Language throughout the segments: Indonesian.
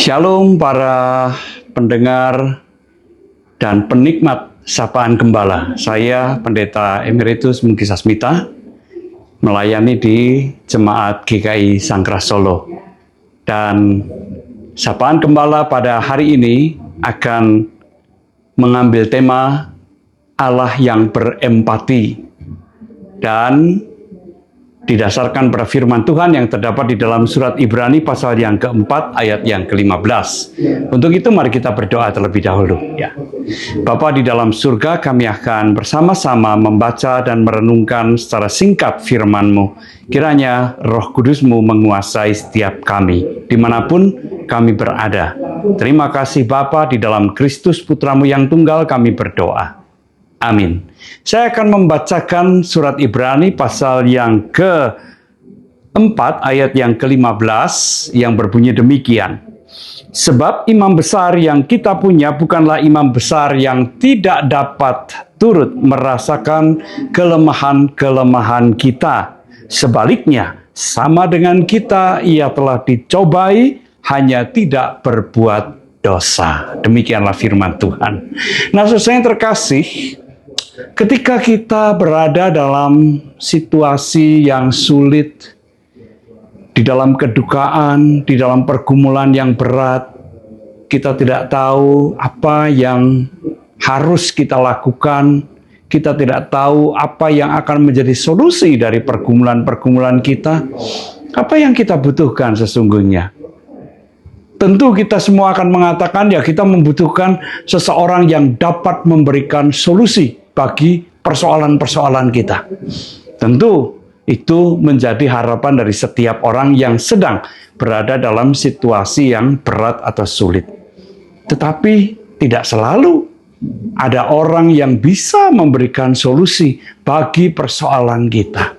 Shalom para pendengar dan penikmat Sapaan Gembala. Saya Pendeta Emeritus Mungki Sasmita, melayani di Jemaat GKI Sangkras Solo. Dan Sapaan Gembala pada hari ini akan mengambil tema Allah yang berempati. Dan didasarkan pada firman Tuhan yang terdapat di dalam surat Ibrani pasal yang keempat ayat yang ke-15. Untuk itu mari kita berdoa terlebih dahulu. Ya. Bapa di dalam surga, kami akan bersama-sama membaca dan merenungkan secara singkat firman-Mu. Kiranya Roh Kudus-Mu menguasai setiap kami, dimanapun kami berada. Terima kasih Bapa, di dalam Kristus Putra-Mu yang tunggal kami berdoa. Amin. Saya akan membacakan surat Ibrani pasal yang ke-4 ayat yang ke-15 yang berbunyi demikian. Sebab imam besar yang kita punya bukanlah imam besar yang tidak dapat turut merasakan kelemahan-kelemahan kita. Sebaliknya, sama dengan kita, ia telah dicobai, hanya tidak berbuat dosa. Demikianlah firman Tuhan. Nah, saudara yang terkasih, ketika kita berada dalam situasi yang sulit, di dalam kedukaan, di dalam pergumulan yang berat, kita tidak tahu apa yang harus kita lakukan, kita tidak tahu apa yang akan menjadi solusi dari pergumulan-pergumulan kita, apa yang kita butuhkan sesungguhnya. Tentu kita semua akan mengatakan ya kita membutuhkan seseorang yang dapat memberikan solusi bagi persoalan-persoalan kita. Tentu itu menjadi harapan dari setiap orang yang sedang berada dalam situasi yang berat atau sulit. Tetapi tidak selalu ada orang yang bisa memberikan solusi bagi persoalan kita.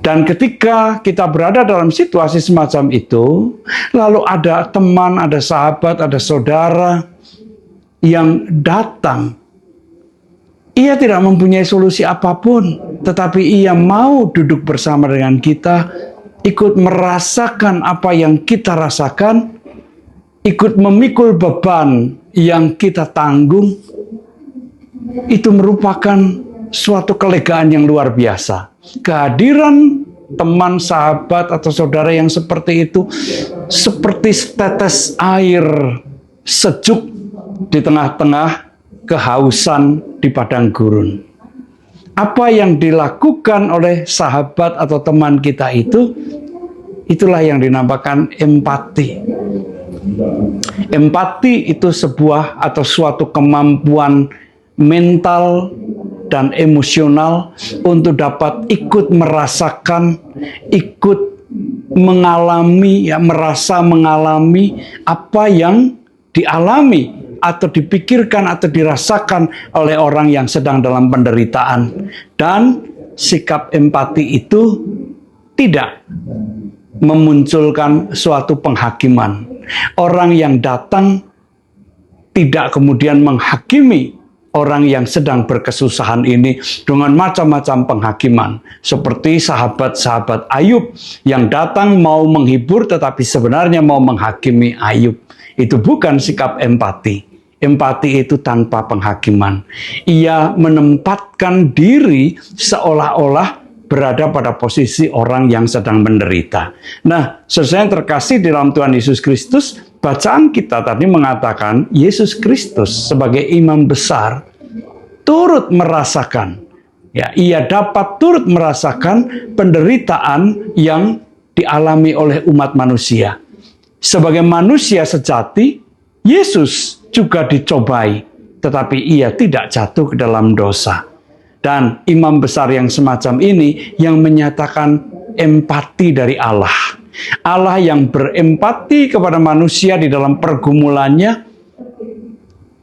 Dan ketika kita berada dalam situasi semacam itu, lalu ada teman, ada sahabat, ada saudara yang datang. Ia tidak mempunyai solusi apapun, tetapi ia mau duduk bersama dengan kita, ikut merasakan apa yang kita rasakan, ikut memikul beban yang kita tanggung. Itu merupakan suatu kelegaan yang luar biasa. Kehadiran teman, sahabat, atau saudara yang seperti itu seperti setetes air sejuk di tengah-tengah kehausan di padang gurun. Apa yang dilakukan oleh sahabat atau teman kita itu, itulah yang dinamakan empati. Empati itu sebuah atau suatu kemampuan mental dan emosional untuk dapat ikut merasakan, ikut mengalami, ya, merasa mengalami apa yang dialami atau dipikirkan atau dirasakan oleh orang yang sedang dalam penderitaan. Dan sikap empati itu tidak memunculkan suatu penghakiman. Orang yang datang tidak kemudian menghakimi orang yang sedang berkesusahan ini dengan macam-macam penghakiman. Seperti sahabat-sahabat Ayub yang datang mau menghibur tetapi sebenarnya mau menghakimi Ayub. Itu bukan sikap empati. Empati itu tanpa penghakiman. Ia menempatkan diri seolah-olah berada pada posisi orang yang sedang menderita. Nah, saudara yang terkasih di dalam Tuhan Yesus Kristus, bacaan kita tadi mengatakan Yesus Kristus sebagai imam besar turut merasakan, ya, ia dapat turut merasakan penderitaan yang dialami oleh umat manusia. Sebagai manusia sejati, Yesus juga dicobai, tetapi ia tidak jatuh ke dalam dosa. Dan imam besar yang semacam ini yang menyatakan empati dari Allah. Allah yang berempati kepada manusia di dalam pergumulannya,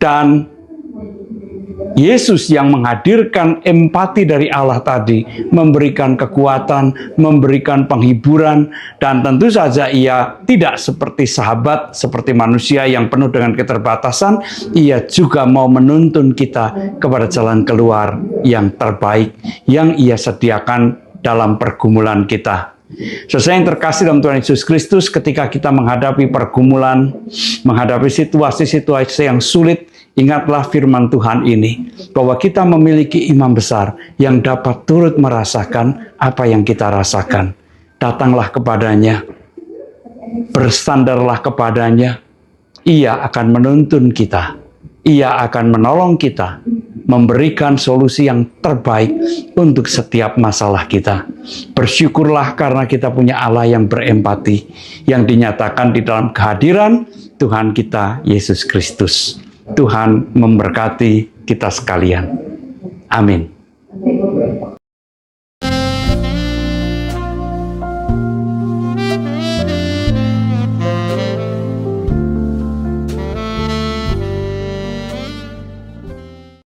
dan Yesus yang menghadirkan empati dari Allah tadi, memberikan kekuatan, memberikan penghiburan, dan tentu saja ia tidak seperti sahabat, seperti manusia yang penuh dengan keterbatasan. Ia juga mau menuntun kita kepada jalan keluar yang terbaik, yang ia sediakan dalam pergumulan kita. Saudara yang terkasih dalam Tuhan Yesus Kristus, ketika kita menghadapi pergumulan, menghadapi situasi-situasi yang sulit, ingatlah firman Tuhan ini, bahwa kita memiliki imam besar yang dapat turut merasakan apa yang kita rasakan. Datanglah kepadanya, bersandarlah kepadanya, Ia akan menuntun kita, Ia akan menolong kita, memberikan solusi yang terbaik untuk setiap masalah kita. Bersyukurlah karena kita punya Allah yang berempati, yang dinyatakan di dalam kehadiran Tuhan kita, Yesus Kristus. Tuhan memberkati kita sekalian. Amin.